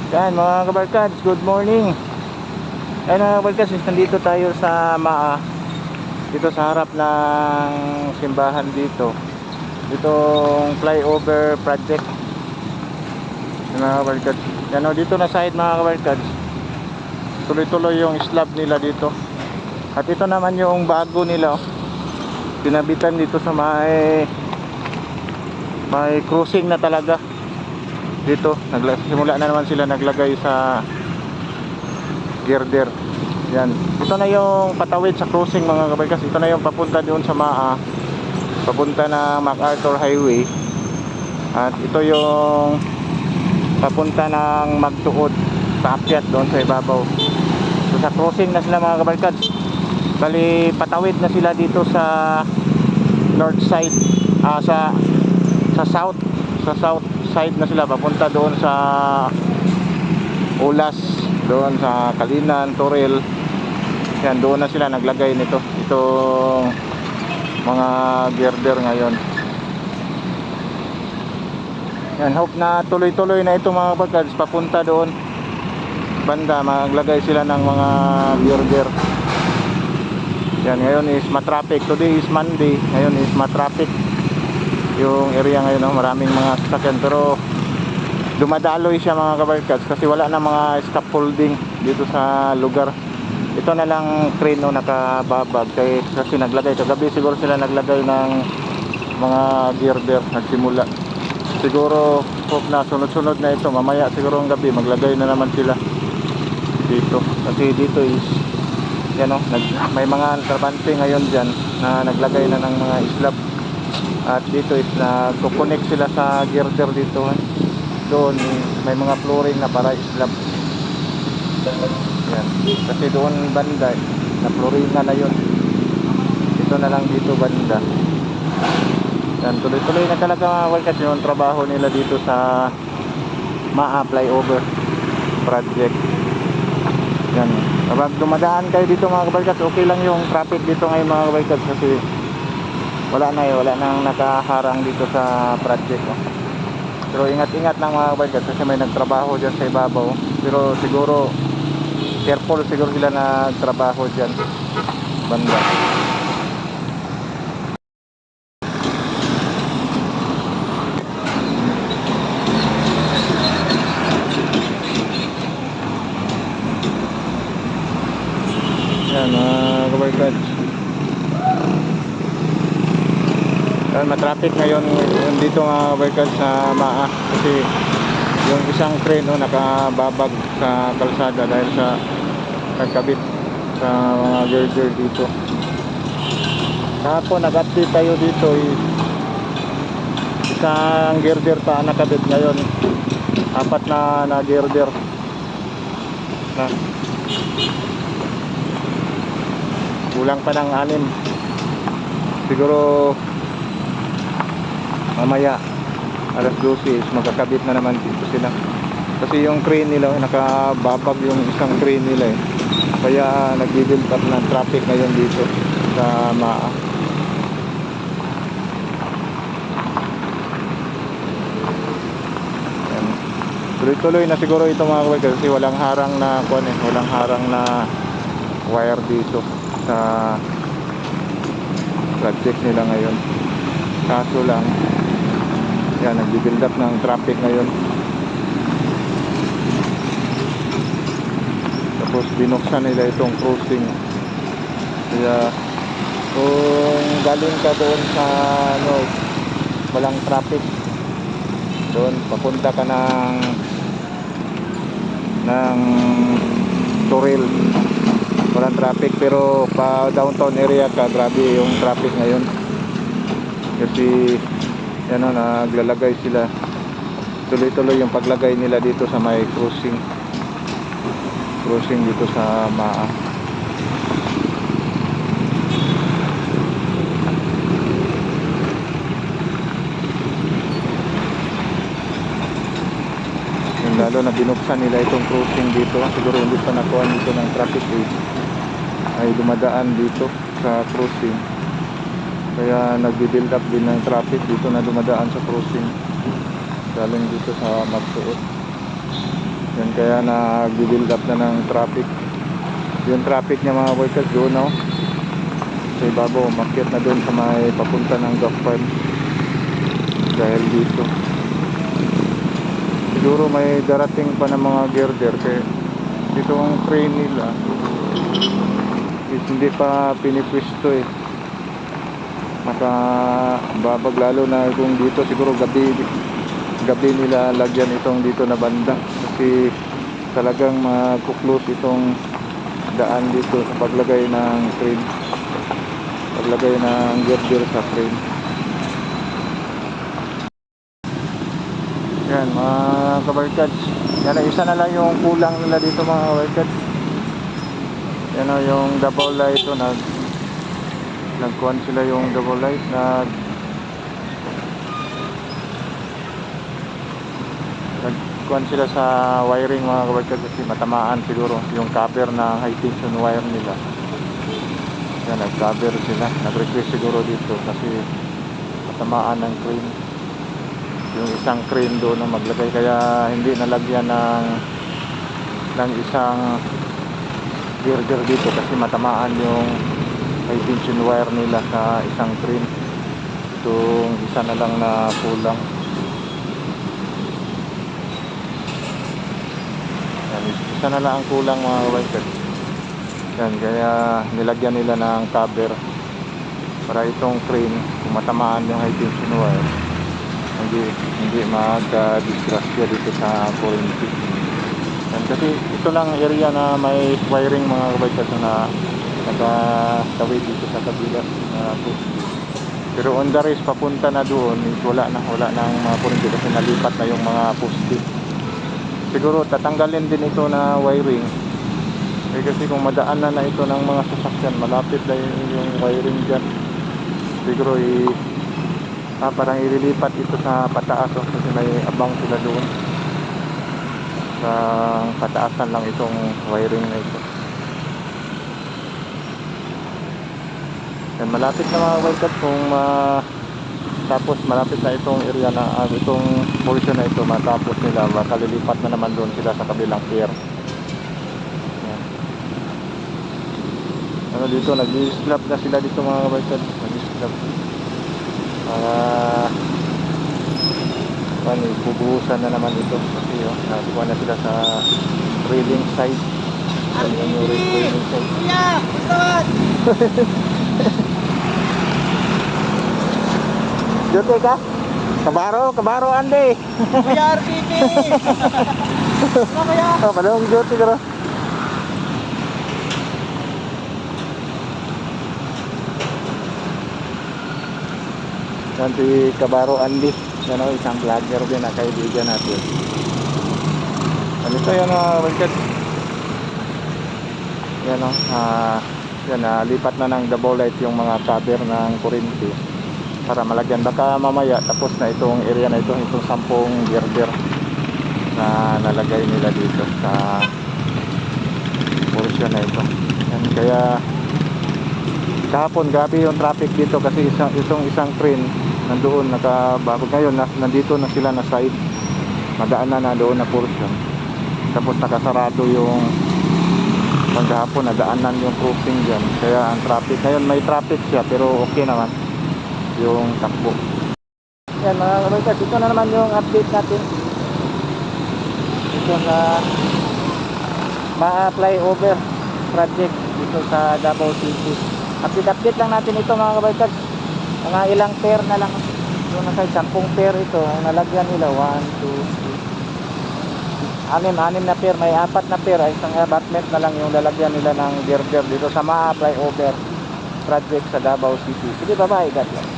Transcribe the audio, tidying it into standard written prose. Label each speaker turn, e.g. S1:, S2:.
S1: Yan mga kabarkads, good morning. Yan mga kabarkads, nandito tayo sa MAA. Dito sa harap ng simbahan dito. Ditong flyover project. Yan mga kabarkads. Yan o, dito na side mga kabarkads. Tuloy-tuloy yung slab nila dito. At ito naman yung bago nila oh. Pinabitan dito sa may cruising na talaga. Dito, simula na naman sila naglagay sa girder. Yan. Ito na yung patawid sa cruising mga kabarkas. Ito na yung papunta doon sa MAA. Papunta ng MacArthur Highway. At ito yung papunta ng Magtuod sa akyat doon sa ibabaw. So sa cruising na sila mga kabarkas. Bali patawid na sila dito sa north side, sa south side na sila, papunta doon sa Ulas, doon sa Kalinan, Toril. Yan, doon na sila naglagay nito, itong mga girder ngayon. Yan, hope na tuloy-tuloy na ito mga kabarkads, papunta doon banda, maglagay sila ng mga girder. Yan, ngayon is matraffic. Today is Monday, ngayon is matraffic yung area ngayon, no? Maraming mga sasakyan pero dumadaloy siya mga kabarkads kasi wala na mga scaffolding dito sa lugar. Ito na lang crane no, nakababag kasi naglagay kagabi siguro sila naglagay ng mga girder, nagsimula siguro. Hope na sunod-sunod na ito, mamaya siguro ang gabi maglagay na naman sila dito kasi dito is yan o, may mga trabante ngayon dyan na naglagay na ng mga slab. At dito is nagko-connect sila sa girder dito. Doon may mga flooring na para slab. Yan. Kasi doon banda na flooring na yun. Ito na lang dito banda. Yan, tuloy-tuloy na talaga mga kabarkads yung trabaho nila dito sa MAA flyover project. Yan. Kapag dumadaan kayo dito mga kabarkads, okay lang yung traffic dito ngayon mga kabarkads kasi wala nang nakaharang dito sa project oh. Pero ingat-ingat lang mga kabarkads kasi may nagtrabaho dyan sa ibabaw. Pero siguro careful siguro sila nagtrabaho dyan banda. Yan mga kabarkads, matraffic ngayon dito mga kabarkads sa MAA kasi yung isang crane no, nakababag sa kalsada dahil sa nagkabit sa mga girder dito. Kahapon nag-update tayo dito isang girder pa nakabit, ngayon apat na girder na kulang pa ng 6 siguro. Mamaya alas 12 magkakabit na naman dito sila kasi yung crane nila nakababag yung isang crane nila kaya nag-build up ng traffic ngayon dito sa MAA. Tuloy-tuloy na siguro ito mga kabarkads kasi walang harang na walang harang na wire dito sa project nila ngayon. Kaso lang yan, nag-build up ng traffic ngayon. Tapos binuksan nila itong crossing. Kaya kung galing ka doon sa walang traffic doon, papunta ka ng Toril, walang traffic. Pero pa downtown area ka, grabe yung traffic ngayon kasi yan o, naglalagay sila, tuloy-tuloy yung paglagay nila dito sa may cruising dito sa MAA. Yung lalo na binuksan nila itong cruising dito, siguro hindi pa nakuha dito ng traffic aid ay dumadaan dito sa cruising, kaya nagbi-build up din ng traffic dito na dumadaan sa cruising galing dito sa Magtuod. Yan kaya nag-build up na ng traffic. Yung traffic niya mga workers doon, no? Sa ibabaw, umakyat na doon sa may papunta ng Duck Farm. Dahil dito siguro may darating pa ng mga girder kaya dito ang train nila is hindi pa pinipwisto eh. Babag lalo na kung dito siguro gabi nila lagyan itong dito na banda kasi talagang makuklose itong daan dito sa paglagay ng train, paglagay ng girder sa train. Yan mga kabarkads, yan na isa na lang yung kulang nila dito mga kabarkads. Yan o yung double light o nagkuhan sila yung double light nagkuhan sila sa wiring mga kabarkads kasi matamaan siguro yung copper na high tension wire nila. Yan nag-cover sila, nag-request siguro dito kasi matamaan ng crane, yung isang crane doon na maglagay kaya hindi nalagyan ng isang girder dito kasi matamaan yung high tension wire nila sa isang crane. Itong isa na lang na kulang. Yan, isa na lang ang kulang mga kabarkads. Yan kaya nilagyan nila ng cover para itong crane kung matamaan yung high tension wire hindi mag-disgrasya dito sa Corinthi. Kasi ito lang area na may wiring mga kabarkads na nakatawid dito sa kabila pero on the race papunta na doon wala nang mga Corinthi kasi nalipat na yung mga poste. Siguro tatanggalin din ito na wiring kasi kung madaan na ito ng mga sasakyan malapit na yung wiring dyan siguro parang ililipat ito sa pataas kasi may abang sila doon sa pataasan lang itong wiring na ito. Yan, malapit na mga kabarkads kung tapos malapit na itong area na itong portion na ito matapos nila baka lilipat na naman doon sila sa kabilang pier. Ano dito nag-i-slap na sila dito mga kabarkads, nag-i-slap bubuhusan na naman ito kasi nakuha na sila sa railing side. Yung railing side. Kuya! Basta! Jote ka? Kabaro ande! Kuya RPP! Ano kuya? Padong jote ka rin. Yan si Kabaro Andy, yan o, isang vlogger din na kaibigan natin. Ano ito yan o, kabarkads? Yan o, yan lipat na ng double light yung mga cover ng Corinthi para malagyan. Baka mamaya tapos na itong area na ito, itong 10 girder na nalagay nila dito sa portion na ito. Yan, kaya kahapon gabi yung traffic dito kasi itong isang train nandoon nakababag. Ngayon nandito na sila na side, madaan na doon na portion tapos nakasarado yung paghapon, nadaanan yung crossing dyan kaya ang traffic ngayon may traffic siya pero okay naman yung takbo. Yan mga kabarkads, ito na naman yung update natin dito sa flyover project dito sa Davao City. Update lang natin ito mga kabarkads. Mga ilang pair na lang yung nasa 10 pair ito ang nalagyan nila. 1, 2, 3 6 na pair, may 4 na pair ay isang abutment na lang yung lalagyan nila ng girder dito sa flyover project sa Davao City. Sige, bye bye, God bless.